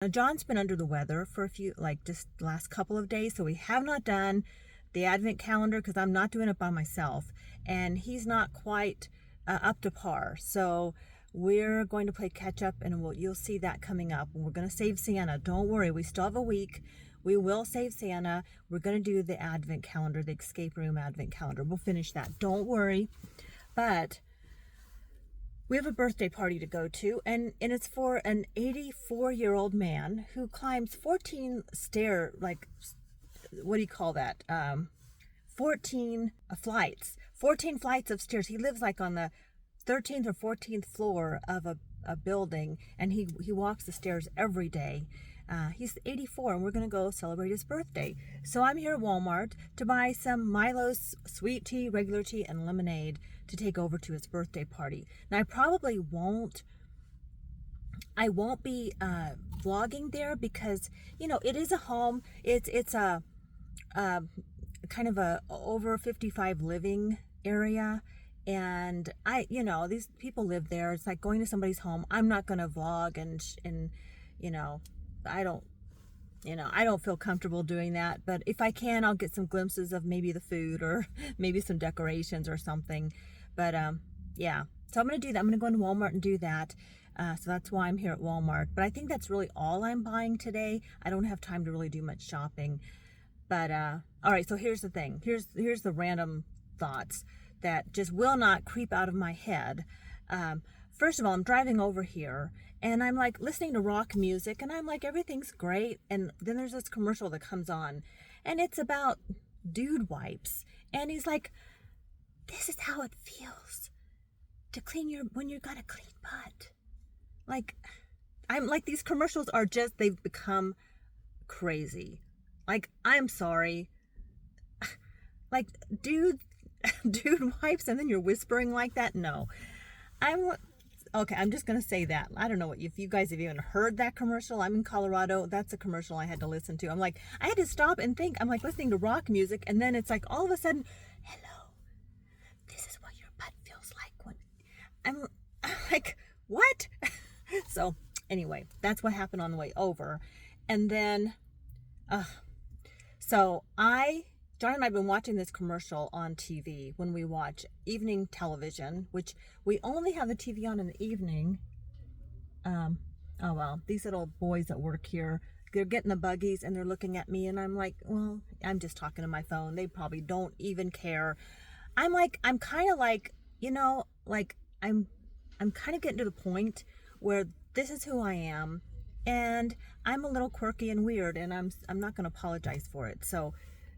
Now, John's been under the weather for a few, like just the last couple of days, so we have not done the advent calendar because I'm not doing it by myself, and he's not quite up to par. So we're going to play catch up, and you'll see that coming up. We're going to save Santa. Don't worry, we still have a week. We will save Santa. We're going to do the advent calendar, the escape room advent calendar. We'll finish that. Don't worry. But we have a birthday party to go to, and it's for an 84-year-old man who climbs 14 what do you call that? 14 flights. 14 flights of stairs. He lives like on the 13th or 14th floor of a building, and he walks the stairs every day. He's 84, and we're going to go celebrate his birthday. So I'm here at Walmart to buy some Milo's sweet tea, regular tea, and lemonade to take over to his birthday party. Now, I probably won't be vlogging there because, it is a home. It's a kind of a over 55 living area. And these people live there. It's like going to somebody's home. I'm not going to vlog and I don't feel comfortable doing that, but if I can, I'll get some glimpses of maybe the food or maybe some decorations or something. But yeah, so I'm going to do that. I'm going to go into Walmart and do that. So that's why I'm here at Walmart. But I think that's really all I'm buying today. I don't have time to really do much shopping. But all right, so here's the thing. Here's the random thoughts that just will not creep out of my head. First of all, I'm driving over here and I'm like listening to rock music and I'm like, everything's great. And then there's this commercial that comes on and it's about dude wipes. And he's like, this is how it feels to when you got a clean butt. Like, I'm like, these commercials are they've become crazy. Like, I'm sorry. Like, dude wipes and then you're whispering like that? No. Okay, I'm just going to say that. I don't know if you guys have even heard that commercial. I'm in Colorado. That's a commercial I had to listen to. I'm like, I had to stop and think. I'm like listening to rock music, and then it's like all of a sudden, hello, this is what your butt feels like when I'm like, what? So anyway, that's what happened on the way over. And then, John and I have been watching this commercial on TV when we watch evening television, which we only have the TV on in the evening. Oh well, these little boys that work here, they're getting the buggies and they're looking at me and I'm like, well, I'm just talking to my phone. They probably don't even care. I'm kind of like, I'm kind of getting to the point where this is who I am and I'm a little quirky and weird and I'm not going to apologize for it. So,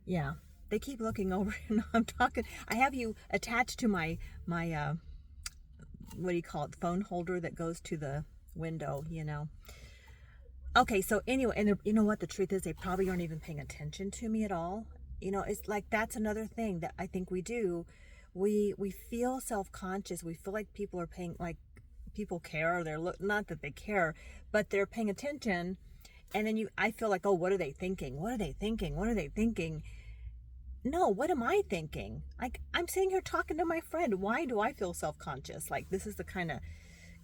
yeah. They keep looking over and I'm talking. I have you attached to my what do you call it, phone holder that goes to the window, Okay, so anyway, and you know what the truth is, they probably aren't even paying attention to me at all. It's like that's another thing that I think we do. We feel self-conscious. We feel like people are paying, like people care, or not that they care, but they're paying attention. And then I feel like, oh, what are they thinking? What are they thinking? What are they thinking? No, what am I thinking? Like, I'm sitting here talking to my friend. Why do I feel self-conscious? Like, this is the kind of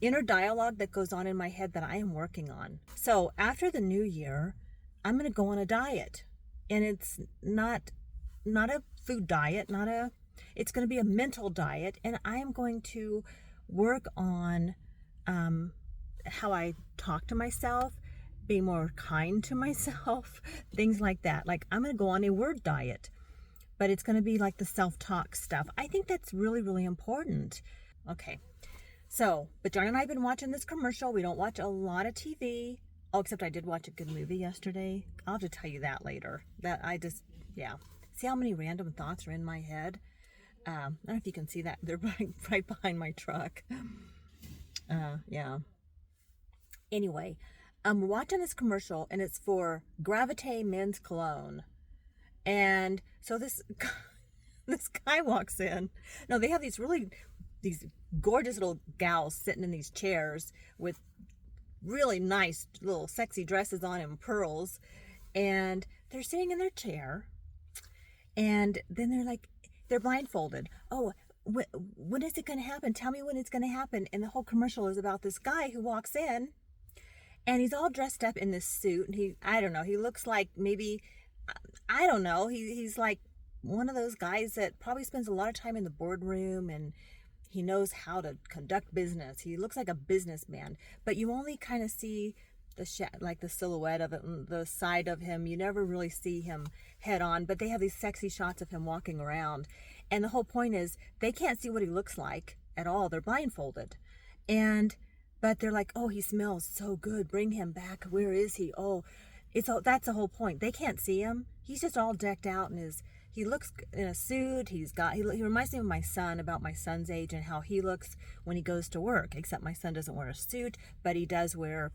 inner dialogue that goes on in my head that I am working on. So after the new year, I'm going to go on a diet. And it's not a food diet, it's going to be a mental diet. And I am going to work on how I talk to myself, be more kind to myself, things like that. Like, I'm going to go on a word diet. But it's going to be like the self-talk stuff. I think that's really, really important. Okay. So, but John and I have been watching this commercial. We don't watch a lot of TV. Oh, except I did watch a good movie yesterday. I'll have to tell you that later. Yeah. See how many random thoughts are in my head? I don't know if you can see that. They're right behind my truck. Yeah. Anyway, we're watching this commercial, and it's for Gravité Men's Cologne. And so this guy walks in. No, they have these gorgeous little gals sitting in these chairs with really nice little sexy dresses on and pearls. And they're sitting in their chair. And then they're blindfolded. Oh, when is it going to happen? Tell me when it's going to happen. And the whole commercial is about this guy who walks in and he's all dressed up in this suit. And I don't know, he looks like maybe, I don't know, he's like one of those guys that probably spends a lot of time in the boardroom, and he knows how to conduct business. He looks like a businessman, but you only kind of see like the silhouette of it, and the side of him. You never really see him head on, but they have these sexy shots of him walking around. And the whole point is they can't see what he looks like at all. They're blindfolded. But they're like, oh, he smells so good. Bring him back. Where is he? Oh, that's the whole point. They can't see him. He's just all decked out in he looks in a suit. He reminds me of my son, about my son's age and how he looks when he goes to work, except my son doesn't wear a suit, but he does wear,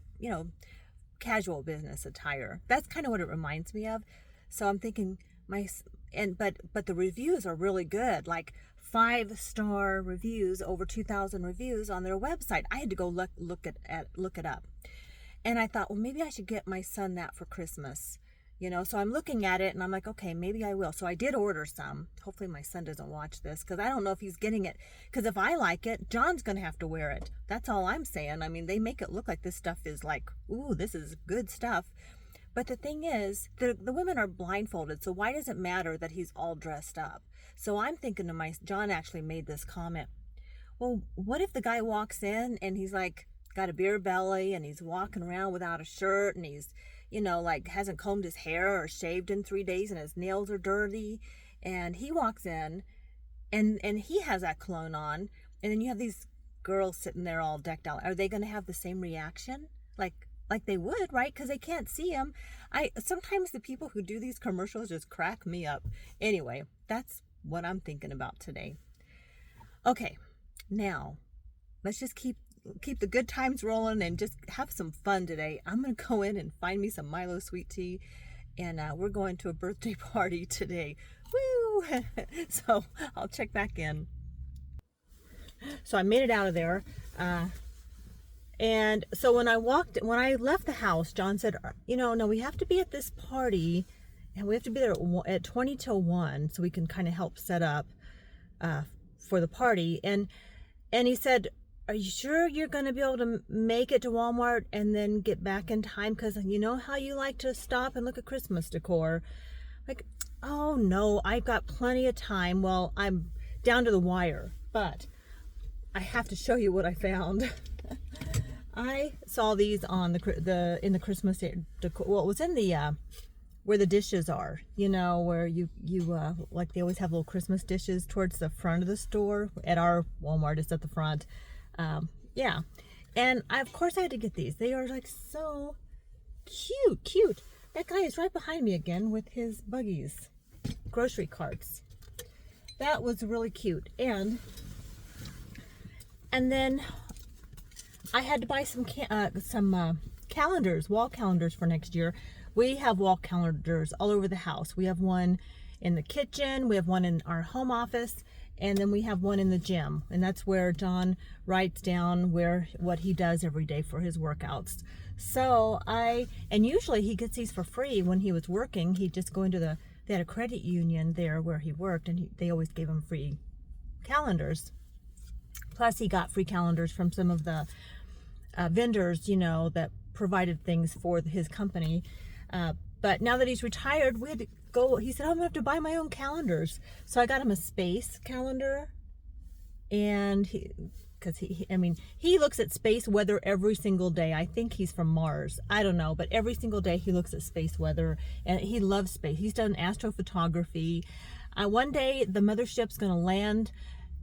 casual business attire. That's kind of what it reminds me of. So I'm thinking but the reviews are really good, like 5-star reviews, over 2,000 reviews on their website. I had to go look it up. And I thought, well, maybe I should get my son that for Christmas. So I'm looking at it and I'm like, okay, maybe I will. So I did order some. Hopefully my son doesn't watch this, because I don't know if he's getting it. Because if I like it, John's going to have to wear it. That's all I'm saying. I mean, they make it look like this stuff is like, ooh, this is good stuff. But the thing is, the women are blindfolded. So why does it matter that he's all dressed up? So I'm thinking to John actually made this comment. Well, what if the guy walks in and he's like got a beer belly and he's walking around without a shirt, and he's, like hasn't combed his hair or shaved in 3 days, and his nails are dirty, and he walks in and he has that cologne on, and then you have these girls sitting there all decked out. Are they going to have the same reaction? Like they would, right? Because they can't see him. Sometimes the people who do these commercials just crack me up. Anyway, that's what I'm thinking about today. Okay, now let's just keep the good times rolling and just have some fun today. I'm going to go in and find me some Milo sweet tea, and we're going to a birthday party today. Woo! So I'll check back in. So I made it out of there. And so when I left the house, John said, no, we have to be at this party, and we have to be there at 20 till 1 so we can kind of help set up for the party. And he said, are you sure you're going to be able to make it to Walmart and then get back in time? Because you know how you like to stop and look at Christmas decor. Like, oh no, I've got plenty of time. Well, I'm down to the wire, but I have to show you what I found. I saw these on in the Christmas decor. Well, it was in the where the dishes are, where you like they always have little Christmas dishes towards the front of the store. At our Walmart, it's at the front. Yeah, and of course I had to get these. They are like so cute. That guy is right behind me again with his buggies, grocery carts. That was really cute. And then I had to buy some calendars, wall calendars for next year. We have wall calendars all over the house. We have one in the kitchen, we have one in our home office, and then we have one in the gym. And that's where John writes down what he does every day for his workouts. So and usually he gets these for free. When he was working, he'd just go into they had a credit union there where he worked, and they always gave him free calendars. Plus he got free calendars from some of the vendors, that provided things for his company. But now that he's retired, we had to go. He said, I'm gonna have to buy my own calendars. So I got him a space calendar, and he looks at space weather every single day. I think he's from Mars. I don't know, but every single day he looks at space weather, and he loves space. He's done astrophotography. One day the mothership's gonna land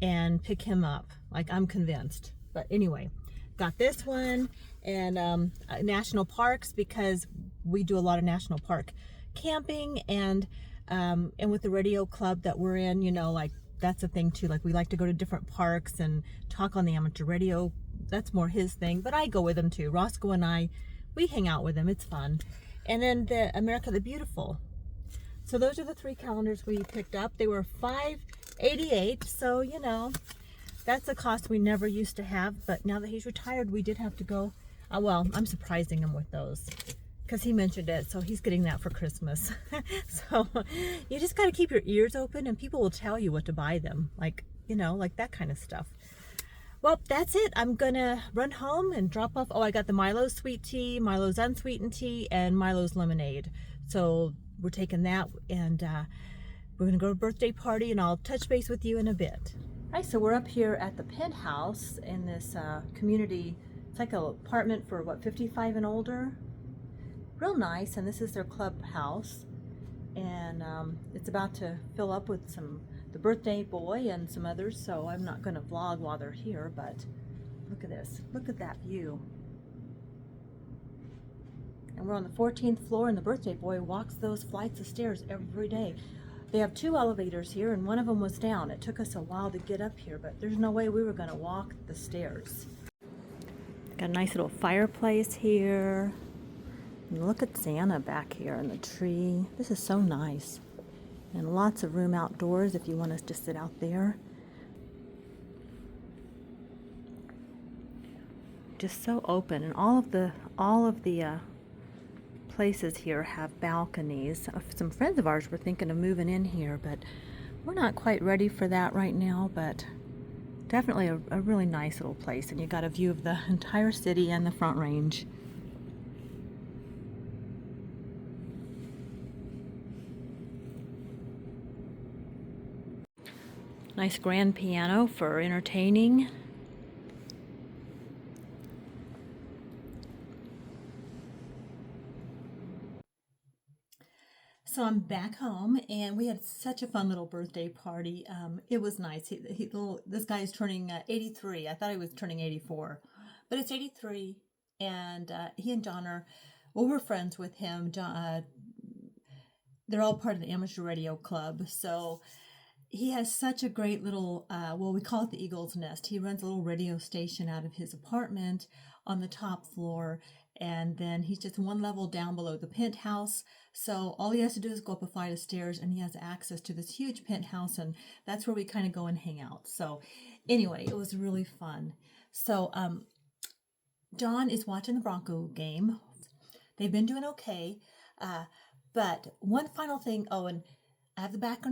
and pick him up. Like, I'm convinced. But anyway, got this one, and national parks, because we do a lot of national park camping, and with the radio club that we're in, like that's a thing too. Like, we like to go to different parks and talk on the amateur radio. That's more his thing, but I go with him too. Roscoe and we hang out with him. It's fun. And then the America the Beautiful. So those are the 3 calendars we picked up. They were $5.88, so that's a cost we never used to have, but now that he's retired, we did have to go. Well, I'm surprising him with those because he mentioned it, so he's getting that for Christmas. So you just got to keep your ears open, and people will tell you what to buy them, like that kind of stuff. Well, that's it. I'm gonna run home and drop off. Oh, I got the Milo's sweet tea, Milo's unsweetened tea, and Milo's lemonade. So we're taking that, and we're gonna go to a birthday party, and I'll touch base with you in a bit. Hi, so we're up here at the penthouse in this community. It's like an apartment for what, 55 and older. Real nice, and this is their clubhouse, and it's about to fill up with the birthday boy and some others, so I'm not going to vlog while they're here, but look at this. Look at that view. And we're on the 14th floor, and the birthday boy walks those flights of stairs every day. They have 2 elevators here, and one of them was down. It took us a while to get up here, but there's no way we were going to walk the stairs. Got a nice little fireplace here. And look at Santa back here and the tree. This is so nice. And lots of room outdoors if you want us to sit out there. Just so open, and all of the places here have balconies. Some friends of ours were thinking of moving in here, but we're not quite ready for that right now, but definitely a really nice little place, and you got a view of the entire city and the Front Range. Nice grand piano for entertaining. So I'm back home, and we had such a fun little birthday party. It was nice. This guy is turning 83. I thought he was turning 84, but it's 83, and he and John we're friends with him. They're all part of the amateur radio club, so he has such a great little, well, we call it the Eagle's Nest. He runs a little radio station out of his apartment on the top floor, and then he's just one level down below the penthouse. So all he has to do is go up a flight of stairs, and he has access to this huge penthouse, and that's where we kind of go and hang out. So anyway, it was really fun. So John is watching the Bronco game. They've been doing okay, but one final thing. Oh, and I have the back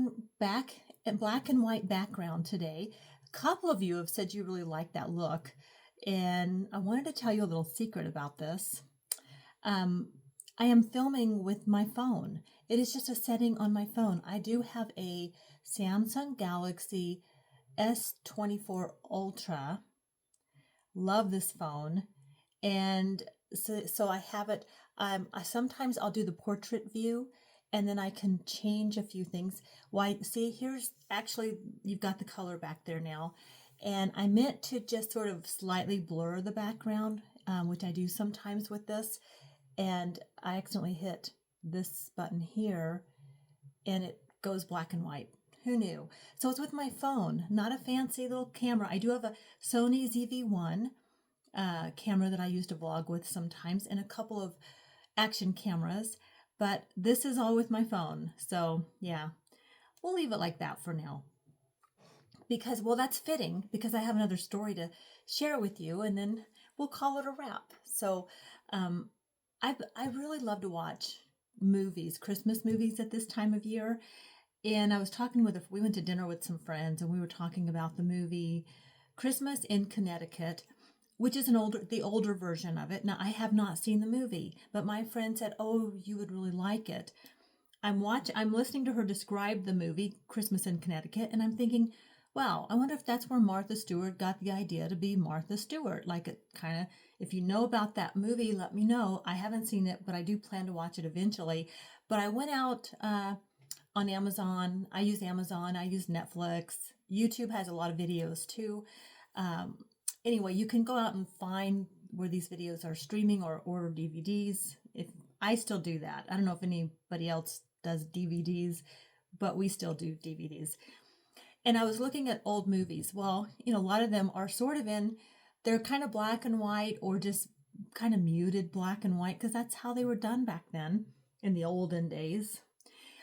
and black and white background today. A couple of you have said you really like that look, and I wanted to tell you a little secret about this. I am filming with my phone. It is just a setting on my phone. I do have a Samsung Galaxy S24 Ultra. Love this phone, and so I have it. Sometimes I'll do the portrait view, and then I can change a few things. Why, see, here's actually, you've got the color back there now. And I meant to just sort of slightly blur the background, which I do sometimes with this. And I accidentally hit this button here, and it goes black and white. Who knew? So it's with my phone, not a fancy little camera. I do have a Sony ZV-1 camera that I use to vlog with sometimes, and a couple of action cameras. But this is all with my phone. So yeah, we'll leave it like that for now. Because, well, that's fitting, because I have another story to share with you, and then we'll call it a wrap. So I really love to watch movies, Christmas movies at this time of year. And I was talking we went to dinner with some friends, and we were talking about the movie Christmas in Connecticut, which is the older version of it. Now, I have not seen the movie, but my friend said, "Oh, you would really like it." I'm listening to her describe the movie Christmas in Connecticut, and I'm thinking, wow, I wonder if that's where Martha Stewart got the idea to be Martha Stewart. Like, it kind of, if you know about that movie, let me know. I haven't seen it, but I do plan to watch it eventually. But I went out on Amazon. I use Amazon. I use Netflix. YouTube has a lot of videos too. Anyway, you can go out and find where these videos are streaming, or order DVDs. If I still do that. I don't know if anybody else does DVDs, but we still do DVDs. And I was looking at old movies. Well, a lot of them are they're kind of black and white, or just kind of muted black and white, because that's how they were done back then in the olden days.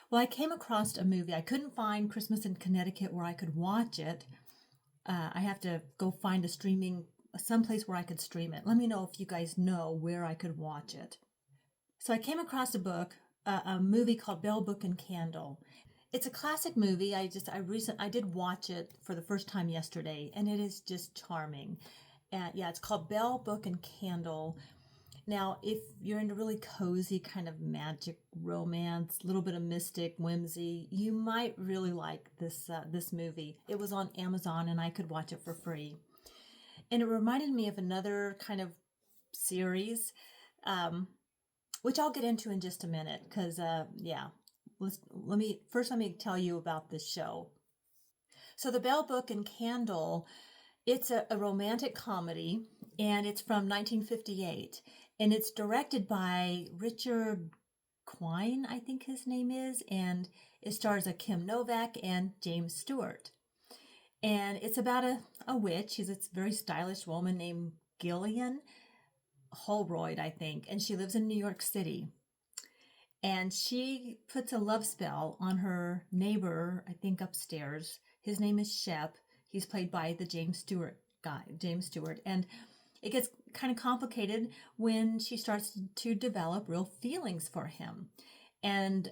Well, I came across a movie. I couldn't find Christmas in Connecticut where I could watch it. I have to go find someplace where I could stream it. Let me know if you guys know where I could watch it. So I came across a movie called Bell, Book, and Candle. It's a classic movie. I did watch it for the first time yesterday, and it is just charming. And yeah, it's called Bell, Book, and Candle. Now, if you're into really cozy kind of magic romance, a little bit of mystic whimsy, you might really like this movie. It was on Amazon, and I could watch it for free. And it reminded me of another kind of series, um, which I'll get into in just a minute. Because yeah, let me tell you about this show. So, The Bell, Book, and Candle, it's a romantic comedy, and it's from 1958, and it's directed by Richard Quine, I think his name is, and it stars a Kim Novak and James Stewart. And it's about a witch. She's a very stylish woman named Gillian Holroyd, I think, and she lives in New York City. And she puts a love spell on her neighbor, I think upstairs. His name is Shep. He's played by the James Stewart guy, James Stewart. And it gets kind of complicated when she starts to develop real feelings for him. And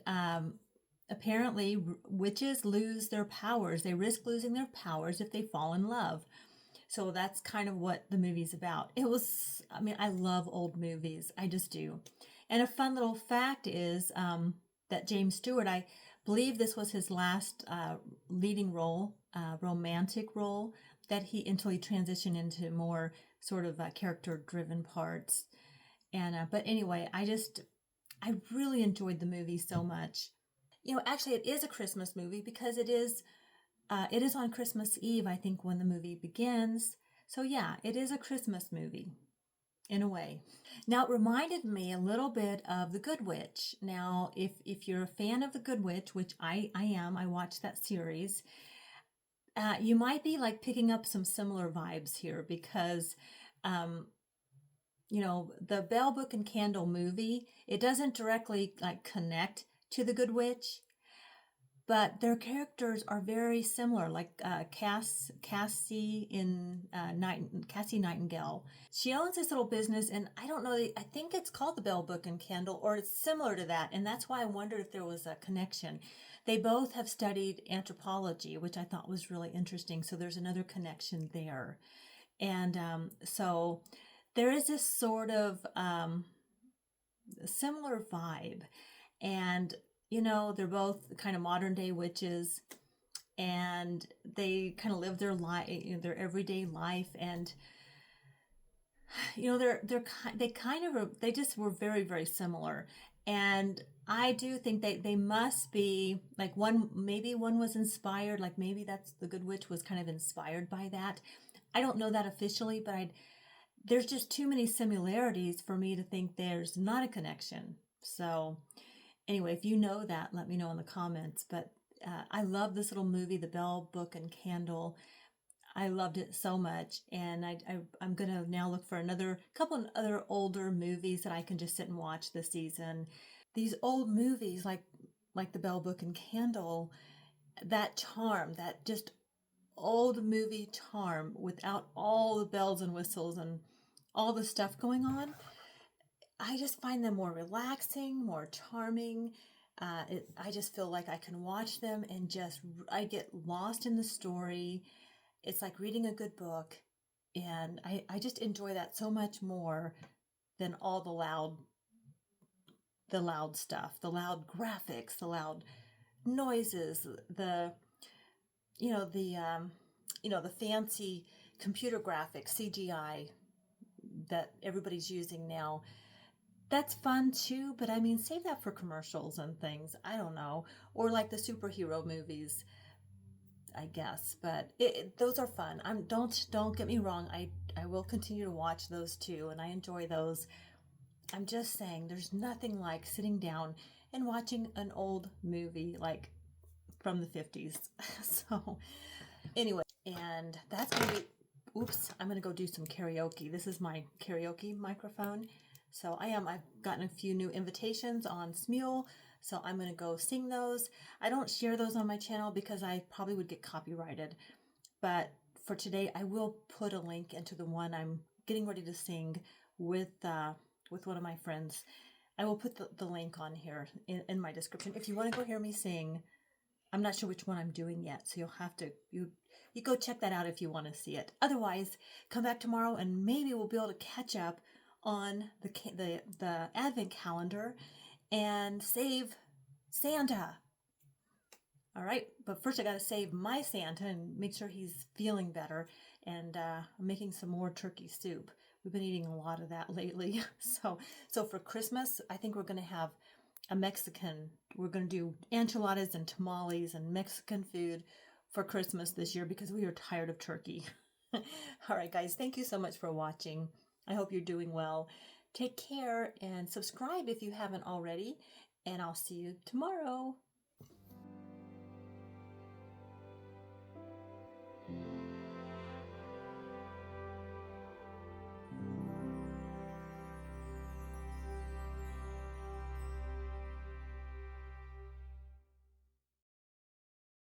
apparently, witches lose their powers. They risk losing their powers if they fall in love. So that's kind of what the movie's about. I mean, I love old movies. I just do. And a fun little fact is that James Stewart, I believe this was his last leading role, romantic role, until he transitioned into more sort of character-driven parts. And but anyway, I really enjoyed the movie so much. You know, actually, it is a Christmas movie because it is on Christmas Eve, I think, when the movie begins. So yeah, it is a Christmas movie in a way. Now, it reminded me a little bit of The Good Witch. Now, if you're a fan of The Good Witch, which I am, I watched that series, you might be like picking up some similar vibes here because, um, you know, the Bell, Book, and Candle movie, it doesn't directly like connect to The Good Witch, but their characters are very similar, like Cassie Nightingale. She owns this little business, and I don't know, I think it's called the Bell, Book, and Candle, or it's similar to that, and that's why I wondered if there was a connection. They both have studied anthropology, which I thought was really interesting, so there's another connection there. And so there is this sort of similar vibe, and you know, they're both kind of modern day witches, and they kind of live their life, you know, their everyday life, and you know, they just were very very similar, and I do think they must be like maybe one was inspired, like maybe that's the Good Witch was kind of inspired by that. I don't know that officially, but there's just too many similarities for me to think there's not a connection. So anyway, if you know that, let me know in the comments. But I love this little movie, The Bell, Book, and Candle. I loved it so much, and I'm gonna now look for another couple of other older movies that I can just sit and watch this season. These old movies, like The Bell, Book, and Candle, that charm, that just old movie charm, without all the bells and whistles and all the stuff going on. I just find them more relaxing, more charming. I just feel like I can watch them and I get lost in the story. It's like reading a good book. And I just enjoy that so much more than all the loud stuff, the loud graphics, the loud noises, you know, the fancy computer graphics, CGI that everybody's using now. That's fun too, but I mean, save that for commercials and things. I don't know. Or like the superhero movies, I guess. But those are fun. Don't get me wrong. I will continue to watch those too, and I enjoy those. I'm just saying, there's nothing like sitting down and watching an old movie like from the 50s. So anyway, and that's gonna be. Oops, I'm gonna go do some karaoke. This is my karaoke microphone. So I've gotten a few new invitations on Smule, so I'm going to go sing those. I don't share those on my channel because I probably would get copyrighted. But for today, I will put a link into the one I'm getting ready to sing with one of my friends. I will put the link on here in my description. If you want to go hear me sing, I'm not sure which one I'm doing yet, so you'll have to you go check that out if you want to see it. Otherwise, come back tomorrow and maybe we'll be able to catch up on the Advent calendar and save Santa. All right, but first I got to save my Santa and make sure he's feeling better. And I'm making some more turkey soup. We've been eating a lot of that lately. So for Christmas, I think we're going to have a Mexican. We're going to do enchiladas and tamales and Mexican food for Christmas this year because we are tired of turkey. All right, guys, thank you so much for watching. I hope you're doing well. Take care and subscribe if you haven't already. And I'll see you tomorrow.